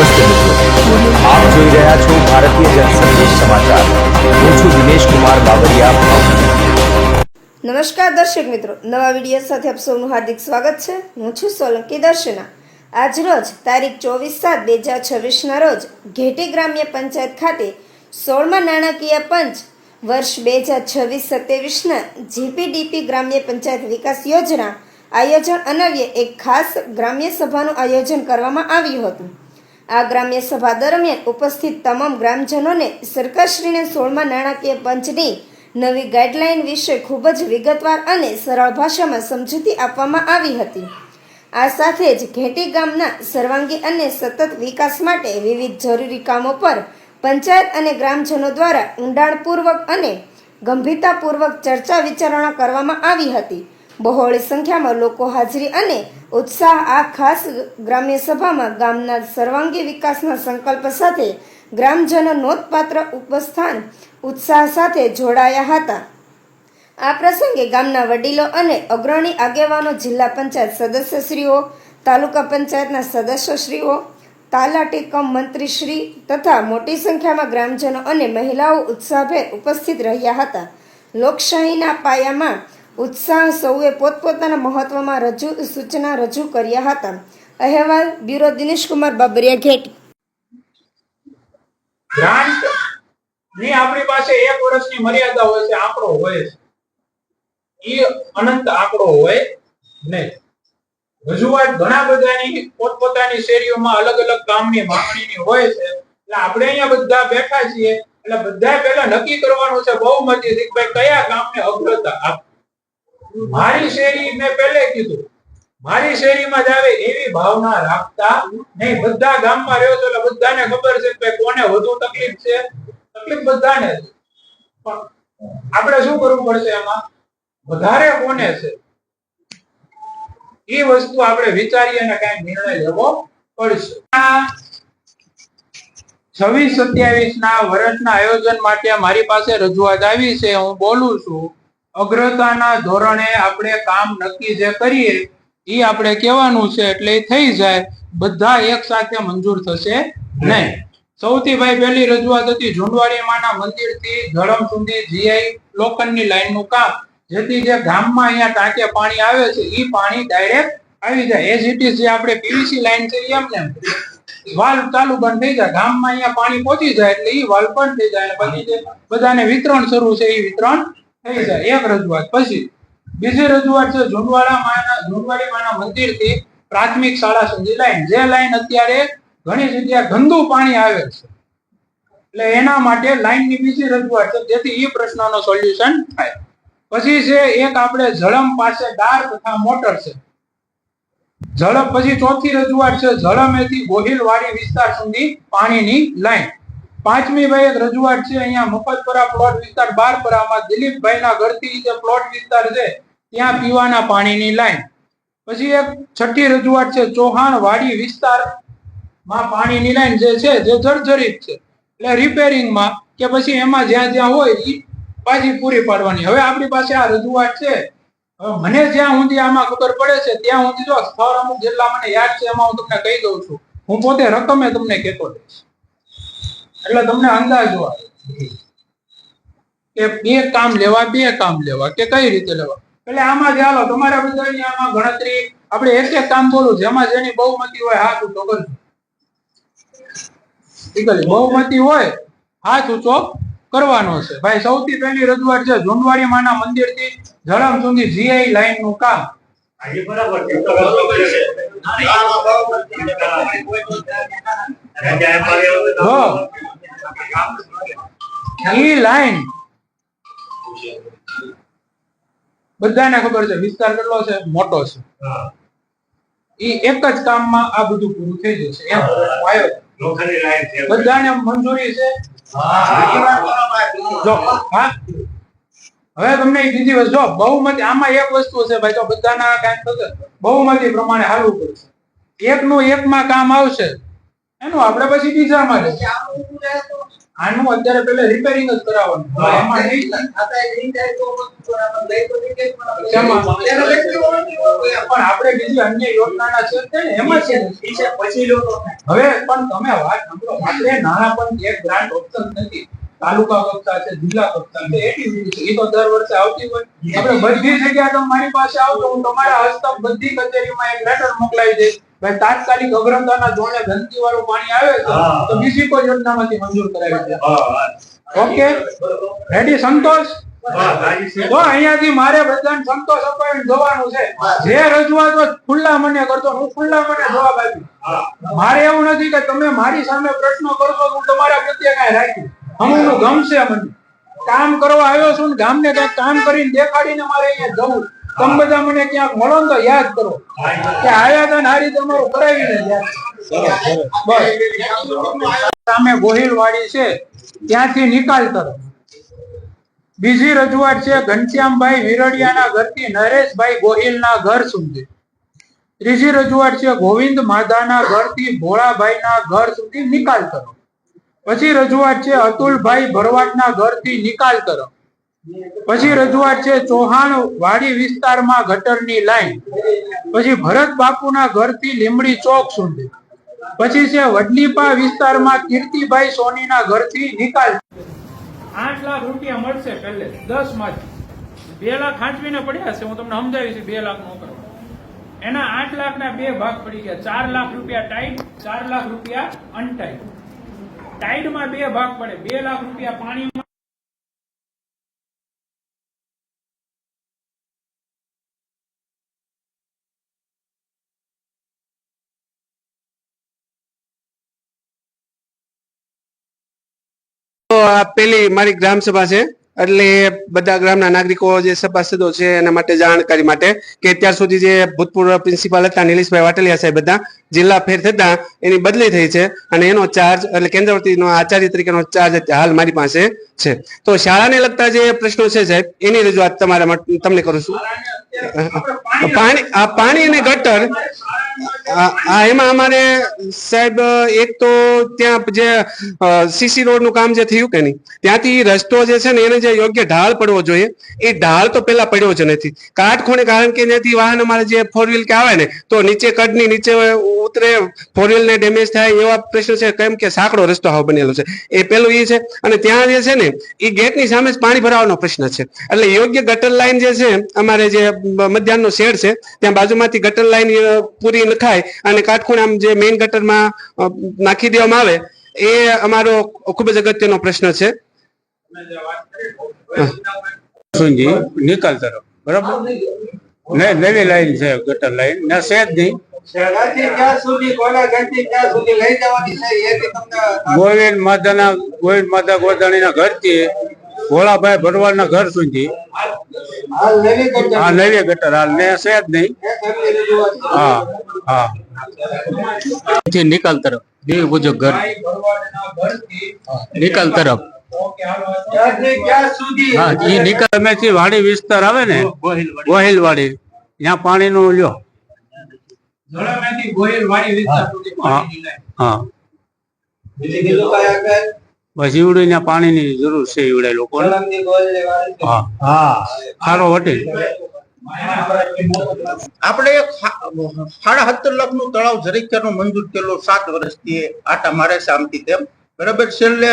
નમસ્તે મિત્રો, આપ જોઈ રહ્યા છો ભારતીય જનસંદેશ સમાચાર। હું છું દિનેશ કુમાર બાબરિયા, ભાવનગર। નમસ્કાર દર્શક મિત્રો, નવા વિડીયો સાથે આપ સૌનું હાર્દિક સ્વાગત છે। હું છું સોલંકી દર્શના। આજ રોજ તારીખ 24/7/2026 ના રોજ ઘેટી ગ્રામ્ય પંચાયત ખાતે 16મા નાણાકીય પંચ વર્ષ 2026-27 ના જીપીડીપી ગ્રામ્ય પંચાયત વિકાસ યોજના આયોજન અન્વયે એક ખાસ ગ્રામ્ય સભાનું આયોજન કરવામાં આવ્યું હતું। આ ગ્રામ્ય સભા દરમિયાન ઉપસ્થિત તમામ ગ્રામજનોને સરકારશ્રીને 16મા નાણાકીય પંચની નવી ગાઈડલાઈન વિશે ખૂબ જ વિગતવાર અને સરળ ભાષામાં સમજૂતી આપવામાં આવી હતી। આ સાથે જ ઘેટી ગામના સર્વાંગી અને સતત વિકાસ માટે વિવિધ જરૂરી કામો પર પંચાયત અને ગ્રામજનો દ્વારા ઊંડાણપૂર્વક અને ગંભીરતાપૂર્વક ચર્ચા વિચારણા કરવામાં આવી હતી। બહોળી સંખ્યામાં લોકો હાજરી અને ઉત્સાહ આ ખાસ ગ્રામ્ય સભામાં ગામના સર્વાંગી વિકાસના સંકલ્પ સાથે ગ્રામજનો નોંધપાત્ર ઉપસ્થાન ઉત્સાહ સાથે જોડાયા હતા। આ પ્રસંગે ગામના વડીલો અને અગ્રણી આગેવાનો, જિલ્લા પંચાયત સદસ્યશ્રીઓ, તાલુકા પંચાયતના સદસ્યશ્રીઓ, તલાટી કમ મંત્રીશ્રી તથા મોટી સંખ્યામાં ગ્રામજનો અને મહિલાઓ ઉત્સાહભેર ઉપસ્થિત રહ્યા હતા। લોકશાહીના પાયામાં ઉત્સાહ સૌએ પોતપોતાના મહત્વમાં સૂચના રજૂ કર્યા હતા। અહેવાલ બ્યુરો દિનેશ કુમાર બાબરિયા, ઘેટી। ગ્રાન્ટ ની આપણી પાસે 1 વર્ષની મર્યાદા હોય છે, આંકડો હોય છે, એ અનંત આંકડો હોય નહીં। રજૂઆત ઘણા બધાની પોતપોતાની શેરીઓમાં અલગ અલગ કામની માંગણીની હોય છે, એટલે આપણે અહીંયા બધા બેઠા છીએ એટલે બધા પહેલા નક્કી કરવાનું છે બહુમતીથી કે ભાઈ કયા કામને અગ્રતા આપવી। મારી શેરી મેં પહેલે કીધું, મારી શેરીમાં જ આવે એવી ભાવના રાખતા નહીં। બધા ગામમાં રહ્યો છો એટલે બધાને ખબર છે કે કોને વધુ તકલીફ છે, તકલીફ બધાને છે, પણ આપણે શું કરવું પડશે, એમાં વધારે કોને છે એ વસ્તુ આપણે વિચારીએ અને કઈ નિર્ણય લેવો પડશે। 26-27 ના વર્ષના આયોજન માટે મારી પાસે રજૂઆત આવી છે, હું બોલું છું। અગ્રતાના ધોરણે આપણે કામ નક્કી જે કરીએ એ આપણે કહેવાનું છે, એટલે એ થઈ જાય, બધા એક સાથે મંજૂર થશે નહીં। સૌથી ભાઈ પહેલી રજૂઆત હતી ઝુંડવાડી માના મંદિર થી ધરમ સુધી જીઆઈ લોકલની લાઈનનું કામ, જેથી જે ગામમાં અહીંયા ટાંકે પાણી આવે છે એ પાણી ડાયરેક્ટ આવી જાય, એઝ ઇટ ઇઝ જે આપણે પીવીસી લાઈન છે એમને વાલ્વ ચાલુ બંધ થઈ જાય, ગામમાં અહીંયા પાણી પહોંચી જાય એટલે એ વાલ્વ બંધ થઈ જાય, પછી જે બધાને વિતરણ શરૂ છે એ વિતરણ થઈ જાય। એક રજૂઆત। પછી બીજી રજૂઆત છે ઝુંડવાડી માના મંદિર થી પ્રાથમિક શાળા સુધી લાઈન, જે લાઈન અત્યારે ઘણી જગ્યાએ ગંદુ પાણી આવે છે, એટલે એના માટે લાઈનની બીજી રજૂઆત છે, જેથી એ પ્રશ્નનો સોલ્યુશન થાય। પછી છે એક આપણે ઝડમ પાસે ડાર તથા મોટર છે, ઝડપ। પછી ચોથી રજૂઆત છે ઝડમેથી ગોહિલવાડી વિસ્તાર સુધી પાણીની લાઈન। પાંચમી ભાઈ એક રજૂઆત છે અહીંયા મફતપરા પ્લોટ વિસ્તાર 12પરામાં દિલીપભાઈના ઘરથી જે પ્લોટ વિસ્તાર છે ત્યાં પીવાના પાણીની લાઈન। પછી એક છઠ્ઠી રજૂઆત છે ચૌહાણવાડી વિસ્તારમાં પાણીની લાઈન જે છે જે જર્જરિત છે, એટલે રિપેરિંગમાં કે પછી એમાં જ્યાં જ્યાં હોય એ પાછી પૂરી પાડવાની। હવે આપણી પાસે આ રજૂઆત છે, મને જ્યાં સુધી આમાં ખબર પડે છે ત્યાં સુધી જો સ્થળ અમુક જેટલા મને યાદ છે એમાં હું તમને કહી દઉં છું, હું પોતે રકમે તમને કહેતો રહીશ એટલે તમને અંદાજો આવે કે બે કામ લેવા કે કઈ રીતે લેવા। એટલે આમાં જ હાલો તમારા બધાની આમાં ગણતરી આપણે એક કામ બોલું, જેમાં જેની બહુમતી હોય હાથ ઊંચો કરજો, બહુમતી હોય હાથ ઊંચો કરવાનો છે ભાઈ। સૌથી પહેલી રજૂઆત છે ઝુંડવાડી માના મંદિર થી ઝડમ સુધી જીઆઈ લાઈન નું કામ। ઈ લાઈન બધાને ખબર છે વિસ્તાર કેટલો છે, મોટો છે, ઈ એક જ કામમાં આ બધું પૂરું થઈ જશે એમ બધાને મંજૂરી છે। હવે તમને બીજી વસ્તુ જો બહુમતી, આમાં એક વસ્તુ છે ભાઈ, તો બધાના કામ થશે બહુમતી પ્રમાણે હાલવું પડશે, એકનું એકમાં કામ આવશે એનું આપણે પછી બીજામાં આનું અત્યારે પેલા રિપેરિંગ જ કરાવવાનું. હવે એમાં નહીં શેમાં? પણ આપણે બીજી અન્ય યોજનાના છે તે ને એમાં છે પછી લો તો હવે પણ તમે વાત સાંભળો, આપણે નાણાં પણ એક ગ્રાન્ટ ઓપ્શન નથી. તાલુકા કક્ષા છે, જિલ્લા કક્ષા છે, એટીવીટી છે, એ તો દર વર્ષે આવતી હોય. આપણે બધી જગ્યાએ તમે મારી પાસે આવતો, હું તમારા હસ્તક બધી કચેરીમાં એક લેટર મોકલાવી દઈશ, ભાઈ તાત્કાલિક અગ્રતાના ધોરણે ગંદકી વાળું પાણી આવે છે તો બીજી કોઈ યોજનામાંથી મંજૂર કરાવી દે. Okay, ready? સંતોષ? તો અહીંયાથી મારે બધાને સંતોષ અપાવીને જવાનું છે. જે રજૂઆત ખુલ્લા મને કરતો, હું ખુલ્લા મને જવાબ આપીશ. મારે એવું નથી કે તમે મારી સામે પ્રશ્નો કરશો, હું તમારા પ્રત્યે કાંઈ રાખ્યું. અમુકનું ગમશે મને, કામ કરવા આવ્યો છું ને ગામને કઈક કામ કરીને દેખાડીને મારે અહીંયા જવું. તમે બધા મને ક્યાંક મળો ને તો યાદ કરો કે આયા હતા ને આ રીતે અમારું કરાવીને સામે ગોહિલવાડી છે ત્યાંથી નિકાલ કરો. બીજી રજૂઆત છે ઘનશ્યામભાઈ વિરડિયાના ઘરથી નરેશભાઈ ગોહિલના ઘર સુધી. ત્રીજી રજૂઆત છે ગોવિંદ માધાના ઘરથી ભોળાભાઈના ઘર સુધી નિકાલ કરો. પછી રજૂઆત છે અતુલભાઈ ભરવાડના ઘરથી નિકાલ કરો. પછી રજૂઆત છે ચૌહાણ વાડી વિસ્તારમાં ગટરની લાઈન. પછી ભરત બાપુના ઘરથી લીમડી ચોક સુધી. પછી છે વડલીપા વિસ્તારમાં કીર્તિભાઈ સોનીના ઘરથી નિકાલ. 8 લાખ રૂપિયા મળશે પહેલે 10 માંથી 2 લાખ ખાંચવીને પડ્યા છે. હું તમને સમજાવીશ 2 લાખ નો કરો. એના 8 લાખના 2 ભાગ પડી ગયા. 4 લાખ રૂપિયા ટાઈટ, 4 લાખ રૂપિયા અનટાઈટ. ટાઈડમાં 2 ભાગ પડે. 2 લાખ રૂપિયા પાણીમાં. તો આ પેલી મારી ગ્રામ સભા છે, એટલે બધા ગામના નાગરિકો જે સભાસદો છે એના માટે જાણકારી માટે કે અત્યાર સુધી જે ભૂતપૂર્વ પ્રિન્સિપાલ હતા નિલેશભાઈ વાટલિયા સાહેબ બધા જિલ્લા ફેર થતા એની બદલી થઈ છે અને એનો ચાર્જ એટલે કેન્દ્રવતીનો આચાર્ય તરીકેનો ચાર્જ હાલ મારી પાસે છે. તો શાળાને લગતા જે પ્રશ્નો છે સાહેબ એની રજૂઆત તમારા તમને કરું છું. પાણી અને ગટર એમાં અમારે સાહેબ એક તો ત્યાં જે સીસી રોડ નું કામ જે થયું કે નહીં ત્યાંથી રસ્તો જે છે ને એને જે યોગ્ય ઢાળ પડવો જોઈએ એ ઢાળ તો પેલા પડ્યો જ નથી. કાટખૂણે કારણ કે ત્યાંથી વાહન અમારે જે 4 વ્હીલ કે આવે ને તો નીચે કડની નીચે ઉતરે, 4 વ્હીલ ને ડેમેજ થાય એવા પ્રશ્નો છે. કેમ કે સાંકડો રસ્તો હાવ બનેલો છે એ પેલું એ છે. અને ત્યાં જે છે ને એ ગેટની સામે જ પાણી ભરાવાનો પ્રશ્ન છે. એટલે યોગ્ય ગટર લાઈન જે છે અમારે જે મધ્યાહનનો શેડ છે ત્યાં બાજુમાંથી ગટર લાઈન પૂરી ન થાય અને કાટખૂણે આમ જે મેઇન ગટરમાં નાખી દેવામાં આવે એ અમારો ખૂબ જ અગત્યનો પ્રશ્ન છે. નિકાલ તરફ બરાબર નવી લાઈન છે ગટર લાઈન ના છે જ નહીં. ગોવિંદ માતા ગોદાણીના ઘરથી ભોળાભાઈ ભરવાડના ઘર સુધી હા નવી ગટર હાલ ને છે જ નહીં. હા હા નિકાલ તરફ દેવી પૂજક ઘર નિકાલ તરફ હા એ નિકાલ અમે વાડી વિસ્તાર આવે ને ગોહિલવાડી ત્યાં પાણી નું લ્યો. હા બસ ઈવડે ત્યાં પાણી ની જરૂર છે ઈવડે લોકો. હા હા સારો હોટેલ. આપણે 17.5 લાખ નું તળાવ જરીક્યાનું મંજૂર કરેલું 7 વર્ષથી આટા મારે છે આમથી તેમ બરાબર. છેલ્લે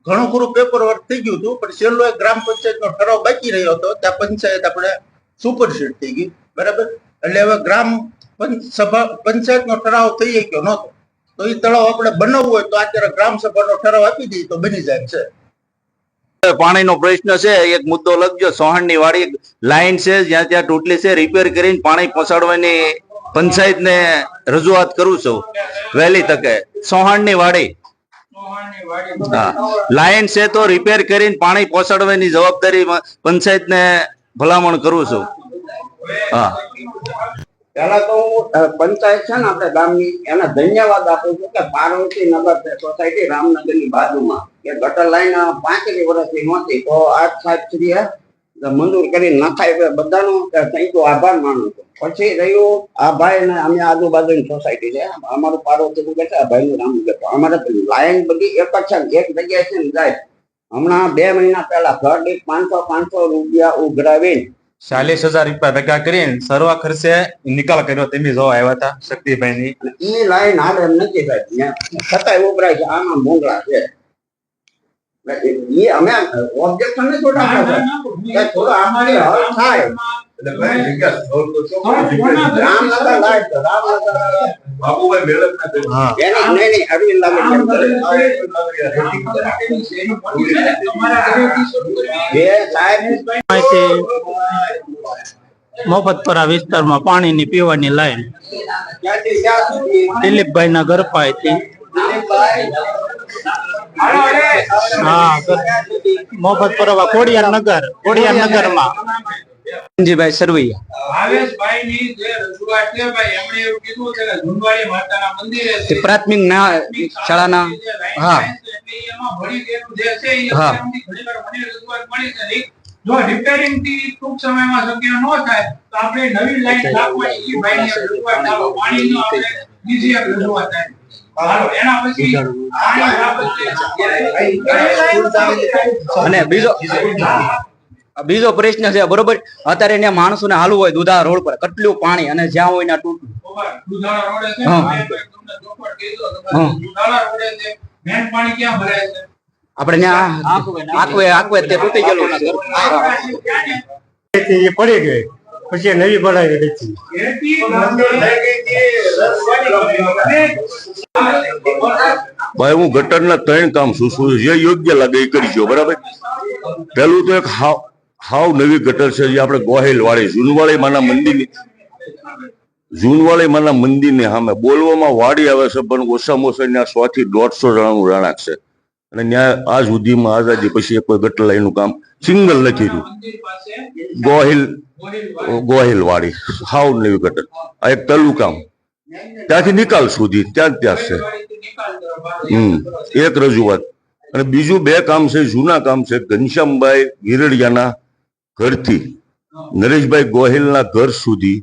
ઘણું ખરું પેપર વર્ક થઈ ગયું હતું પણ છેલ્લો એક ગ્રામ પંચાયત નો ઠરાવ બાકી રહ્યો હતો ત્યાં પંચાયત આપણે સુપરસીડ થઈ ગઈ બરાબર. એટલે હવે ગ્રામ પંચાયત નો ઠરાવ થઈ ગયો નહોતો તો એ તળાવ આપણે બનાવવું હોય તો અત્યારે ગ્રામ સભાનો ઠરાવ આપી દઈએ તો બની જાય છે. પાણીનો પ્રશ્ન છે એક મુદ્દો લખજો. સોહાણની વાડી લાઈન છે જ્યાં ત્યાં તૂટલી છે, રિપેર કરીને પાણી પહોંચાડવાની પંચાયતને રજૂઆત કરું છું વહેલી તકે. સોહાણની વાડી હા લાઈન છે તો રિપેર કરીને પાણી પહોંચાડવાની જવાબદારી પંચાયતને ભલામણ કરું છું. હા પેલા તો હું પંચાયત છે ને આપણે ગામની એને ધન્યવાદ આપું છું કે પાર્વતી નગર સોસાયટી રામનગરની બાજુમાં કે ગટર લાઈન 5 વર્ષથી નહોતી તો આ સાહેબ શ્રીએ મંજૂર કરી નખાય બધાનો ત્યાં તો આભાર માનું છું. પછી રહ્યું આ ભાઈ ને અમે આજુબાજુની સોસાયટી છે અમારું પાડોશી કે છે આ ભાઈ નું નામ કહેતો અમારે લાઈન બધી એક જ છે એક જગ્યાએ છે ને જાય. હમણાં 2 મહિના પહેલા ઘર દીઠ 500 રૂપિયા ઉઘરાવીને 40,000 રૂપિયા ભેગા કરીને સર્વ ખર્ચે નિકાલ કર્યો. તમે જો આવ્યા હતા શક્તિભાઈ ની ઈ લાઈન હાલે એમ નથી થાય છતાંય ઉભરાય છે આમાં મોંઘલા છે. એ અમે ઓબ્જેક્શન ને થોડા થોડો અમારે હલ થાય રામનગર લાઈટ બાબુભાઈ મેળક નહીં અરવિંદ મફતપરા વિસ્તારમાં પાણીની પીવાની લાઈન દિલીપભાઈ ના ઘર પાસેથી મફતપરા ખોડિયાર નગરમાં સંજીભાઈ સરવૈયા ભાવેશભાઈ ની જે રજૂઆત છે ભાઈ એમણે એવું કીધું છે કે ઝુંડવાડી માતાના મંદિરે છે પ્રાથમિક શાળાના હા એમાં ભળી ગયેલું જે છે એ હા. એમની ઘણીવાર મને રજૂઆત મળી છે જો રિપેરિંગ થી ટૂંક સમયમાં શક્ય ન થાય તો આપણે નવી લાઈન નાખવાની એ ભાઈની રજૂઆત ચાલો પાણીનો આપણે બીજી એક રજૂઆત થાય હાલો એના પછી પાણી બાબતે અને બીજો પ્રશ્ન છે બરોબર. અત્યારે ત્યાં માણસોને હાલવું હોય દુધા રોડ પર કેટલું પાણી અને જ્યાં હોય ત્યાં તૂટવું. દુધાળા રોડે છે હા. મેં તમને ચોખવટ કીધું તો હા. દુધાળા રોડે છે મેન પાણી ક્યાં ભરાય છે આપણે ત્યાં આકવે તે તૂટી ગયેલું છે. પડી ગઈ પછી નવી બનાવી દીધી. ભાઈ હું ગટરના 3 કામ શું જે યોગ્ય લાગે એ કરીશું બરાબર. પેલું તો એક હાવ નવી ગટર છે જે આપણે ગોહિલ વાળી જૂનવાળી માના મંદિરની સામે બોલવામાં વાડી આવે છે પણ ઓછામાં ઓછા ત્યાં 100 થી 150 જણાનું રહેણાંક છે અને ત્યાં આજ સુધીમાં આઝાદી પછી કોઈ ગટર લાઈનનું કામ સિંગલ નથી થયું. ગોહિલ વાળી હાવ નવી ગટર આ એક પેલું કામ ત્યાંથી નિકાલ સુધી ત્યાં છે. એક રજૂઆત. અને બીજું 2 કામ છે જૂના કામ છે ઘનશ્યામભાઈ ગીરડિયાના ઘરથી નરેશભાઈ ગોહિલના ઘર સુધી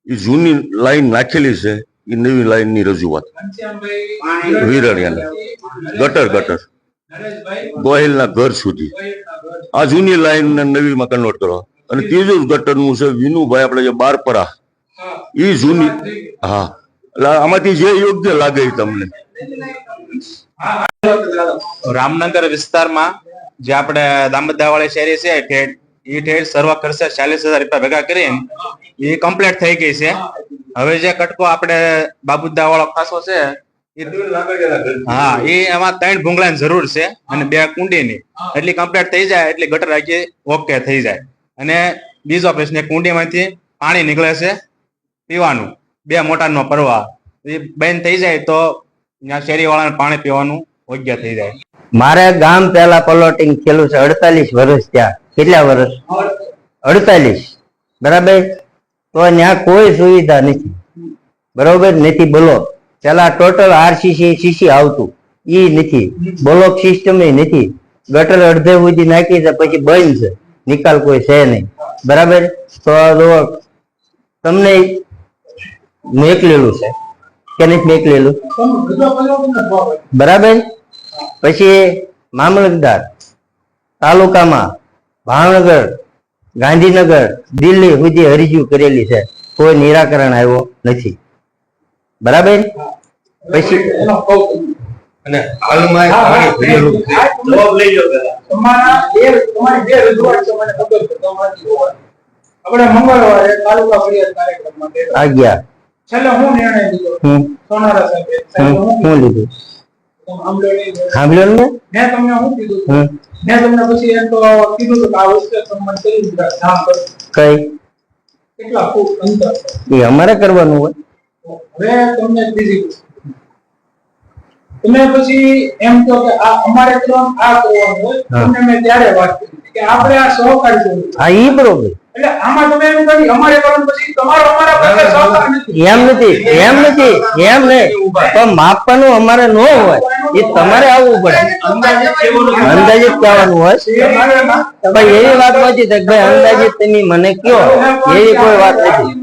એ જૂની લાઈન નાખેલી છે એ નવી લાઈનની રજૂઆત વીરડિયાના ગટર ગોહિલના ઘર સુધી આ જૂની લાઈન નવીમાં કન્વર્ટ કરો. અને ત્રીજું ગટરનું છે વિનુભાઈ આપણે જે બારપરા એ જૂની હા એટલે આમાંથી જે યોગ્ય લાગે એ તમને. રામનગર વિસ્તારમાં જે આપણે દામોદરવાળી શેરી છે એ ઠેઠ સર્વ ખર્ચે 40,000 રૂપિયા ભેગા કરીને એ કમ્પ્લીટ થઈ ગઈ છે. હવે જે કટકો આપણે બાબુદા વાળો ખાસો છે હા એ એમાં 3 ભૂંગળાની જરૂર છે અને 2 કુંડીની એટલી કમ્પ્લીટ થઈ જાય એટલે ગટર આખી ઓકે થઈ જાય. અને બીજો પ્રશ્ન કુંડીમાંથી પાણી નીકળે છે પીવાનું 2 મોટાનો પરવા એ બંધ થઈ જાય તો શેરી વાળાને પાણી પીવાનું યોગ્ય થઈ જાય. મારે ગામ પેલા પ્લોટિંગ થયેલું છે 48 વર્ષ ત્યાં. કેટલા વર્ષ? 48 બરાબર. તો ત્યાં કોઈ સુવિધા નથી બરોબર નથી. બોલો પેલા ટોટલ RCC આવતું ઈ નથી, બ્લોક સિસ્ટમ નથી, ગટર અડધે સુધી નાખી છે પછી બંધ છે, નિકાલ કોઈ છે નહીં બરાબર. તો તમને મેકલેલું છે કે નથી મેકલેલું બરાબર. પછી મામલતદાર તાલુકામાં ભાવનગર ગાંધીનગર દિલ્હી સુધી અરજીઓ કરેલી છે, કોઈ નિરાકરણ આવ્યો નથી બરાબર. પછી અને હાલમાં તમારી બે રજૂઆત છે મને ખબર છે તમારી આપણે મંગળવારે તાલુકા ફરિયાદ કાર્યક્રમમાં આ ગયા છેલ્લે હું નિર્ણય લીધો સોનારા સાહેબે હું લીધું સાંભળ્યો ને મેં તમને શું કીધું મેં તમને પછી એમ તો કીધું કે આ વસ્તુ સંબંધ કરી કામ કરો કઈ કેટલા ફૂટ અંતર એ અમારે કરવાનું હોય. હવે તમને બીજી તમે પછી એમ કહો કે આ અમારે કરવાનું આ કરવાનું હોય તમને મેં ત્યારે વાત કરી કે આપણે આ સહકારી હા ઈ બરોબર એટલે આમાં તમે એમ કહો કે અમારે કરવાનું પછી તમારો અમારા પ્રત્યે સહકાર નથી. એમ નથી એમ નહીં પણ માપવાનું અમારે ન હોય, એ તમારે આવવું પડે, અંદાજિત કહેવાનું હોય. ભાઈ એવી વાત નથી કે ભાઈ અંદાજિત તમે મને કયો, એવી કોઈ વાત નથી.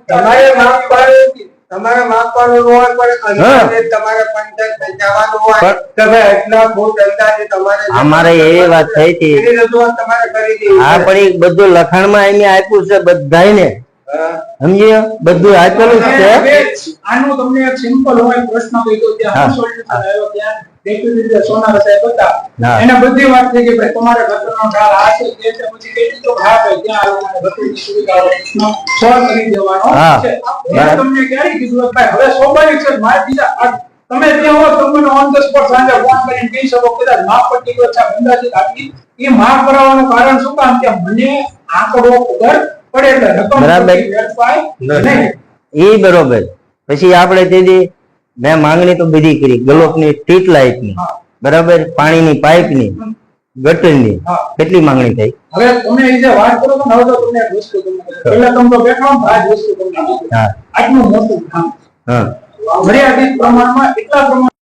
તમારે માપવાનું તમારે માપવાનું હોય પણ અંદાજે તમારે પંચાયત જવાનું હોય કે ભાઈ એટલા ફૂટ અંદાજે તમારે અમારે એવી વાત થઈ હતી. એની રજૂઆત તમારે કરી દીધી. હા પણ એ બધું લખાણમાં એમ આપ્યું છે બધાને, સમજ્યો? બધું આપેલું જ છે. આનું તમને એક સિમ્પલ હોય પ્રશ્ન કહી દો ત્યાં સોલ્યુશન આવ્યો ત્યાં ડેપ્યુટી સોનારા સાહેબ હતા, એને બધી વાત થઈ કે ભાઈ તમારે ગટરનો ઢાળ આ છે તે છે, પછી કહી દીધું હા ભાઈ ત્યાં આ લોકોને ગટરની સુવિધાઓ સોલ્વ કરી દેવાનો છે. મેં તમને ક્યારે કીધું કે ભાઈ હવે સ્વાભાવિક છે મારે બીજા તમે ત્યાં હો તમને ઓન ધ સ્પોટ સાંજે ફોન કરીને કહી શકો કદાચ માપ પટ્ટી તો છે અંદાજિત આપી એ માપ કરાવવાનું કારણ શું કામ કે મને આંકડો ખબર પડે એટલે રકમ વેરફાઈ નહીં. એ બરોબર. પછી આપણે તેથી મેં માંગણી તો બધી કરી, ગલોપની સ્ટ્રીટ લાઇટની, બરાબર, પાણીની પાઇપની, ગટરની, કેટલી માંગણી થઈ? હવે તમે એ જે વાત કરો છો ને, હવે તો તમને એક વસ્તુ તમને પહેલા તમે તો બેઠા હો આ જ વસ્તુ તમને આટલું મોટું કામ મર્યાદિત પ્રમાણમાં એટલા પ્રમાણ